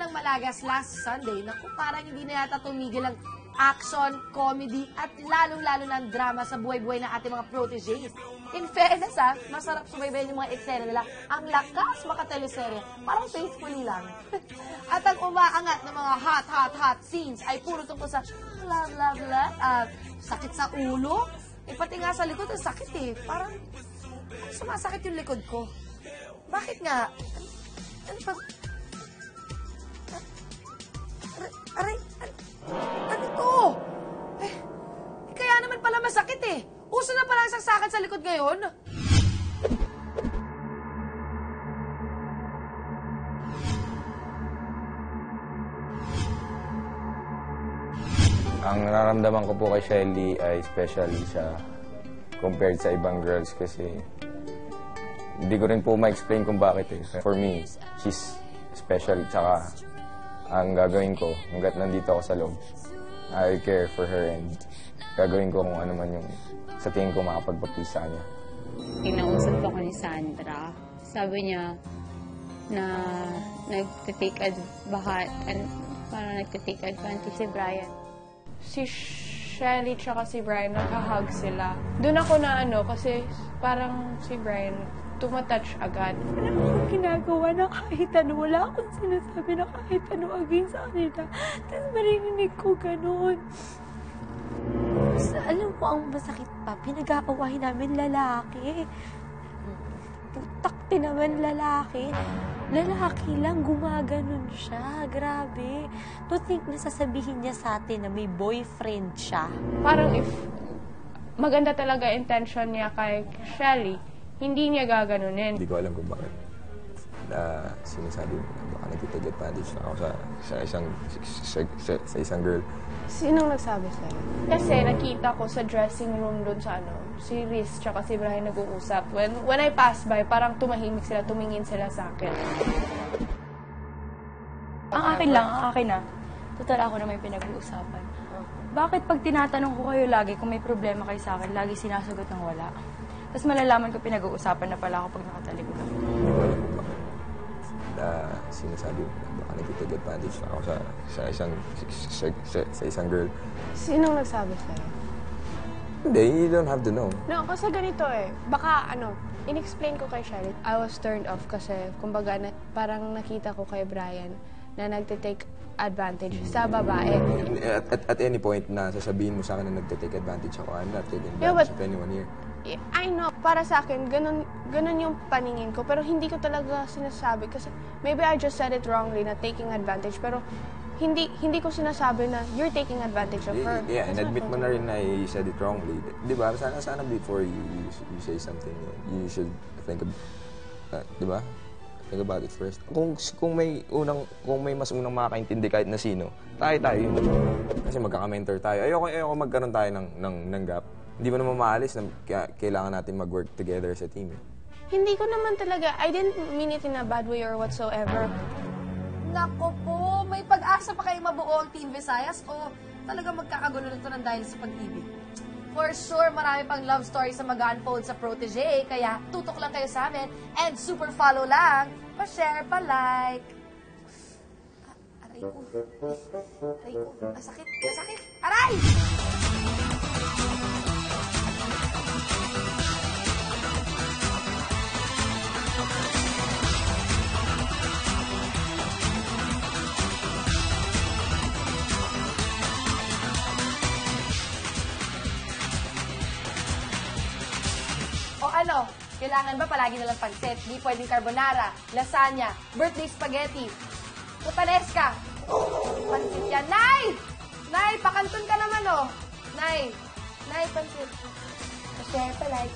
ng Malagas last Sunday, naku, parang hindi na yata tumigil ang action, comedy, at lalong-lalo ng drama sa buhay-buhay ng ating mga protégés. In fairness, masarap subaybayan yung mga eksena nila. Ang lakas makateleserye, parang faithfully lang. At ang umaangat ng mga hot scenes ay puro tungkol sa love, sakit sa ulo. Pati nga sa likod, ang sakit Parang sumasakit yung likod ko. Bakit nga? Ano pa? Aray, ano to? Kaya naman pala masakit Uso na pala ang saksakan sa likod ngayon. Ang nararamdaman ko po kay Shelly ay especially siya compared sa ibang girls kasi hindi ko rin po ma-explain kung bakit For me, she's special. Tsaka ang gagawin ko hanggat nandito ako sa loob, I care for her and gagawin ko kung ano man yung sa tingin ko makapagpapisa niya. Kinausap ako ni Sandra. Sabi niya na nagtitake advantage si Brian. Si Shelly tsaka si Brian, nagka-hug sila. Doon ako na kasi parang si Brian tumatouch agad. Wala akong ginagawa na kahit ano. Wala akong sinasabi na kahit ano against sa kanila. Tapos marinig ko ganun. Alam ko ang masakit pa, pinag-aawahin namin lalaki. Putakti naman lalaki. Lalaki lang, gumaganon siya. Grabe. To think na sasabihin niya sa atin na may boyfriend siya. Parang if maganda talaga intention niya kay Shelly, hindi niya gaganunin. Hindi ko alam kung bakit na sinasabi mo na baka nagtitake advantage ako sa isang girl. Sinong nagsabi sa'yo? Kasi nakita ko sa dressing room doon sa si Riz tsaka si Brian nag-uusap. When I passed by, parang tumahimik sila, tumingin sila sa akin. Ang akin na. Total ako na may pinag-uusapan. Bakit pag tinatanong ko kayo lagi kung may problema kayo sa akin, lagi sinasagot ng wala? Tapos malalaman ko pinag-uusapan na pala ako pag nakatalikod ako. Hindi ko alam kung bakit na sinasabi mo na baka nagtitake advantage ako sa isang girl. Sinong nagsabi sa'yo? Hindi, you don't have to know. No, kasi ganito baka in-explain ko kay Shelly. I was turned off kasi kumbaga parang nakita ko kay Brian na nagtitake advantage sa babae. At any point na sasabihin mo sa akin na nagtitake advantage ako, I'm not taking advantage of anyone here. I know, para sa akin, ganun yung paningin ko. Pero hindi ko talaga sinasabi kasi maybe I just said it wrongly na taking advantage. Pero hindi ko sinasabi na you're taking advantage of her. Yeah, and admit mo na rin na you said it wrongly. Di ba? Sana before you say something, you should think di ba? Think about it first. Kung may mas unang makakaintindi kahit na sino, tayo yun. Kasi magkaka-mentor tayo. Ayoko magkaroon tayo ng gap. Hindi mo naman maalis na kailangan natin mag-work together as a team. Hindi ko naman talaga, I didn't mean it in a bad way or whatsoever. Nako po, may pag-asa pa kayong mabuo ang Team Visayas o talaga magkakagulo nito ng dahil sa pag-ibig? For sure, marami pang love stories na mag-unfold sa Protégé, kaya tutok lang kayo sa amin and super follow lang, pa-share, pa-like. Aray ko. Masakit. Aray! O kailangan ba palagi nalang pansit? Di pwedeng carbonara, lasagna, birthday spaghetti, putanesca. Pansit yan. Nay! Nay, pakanton ka naman Nay, pansit. Pa-share, pa-like.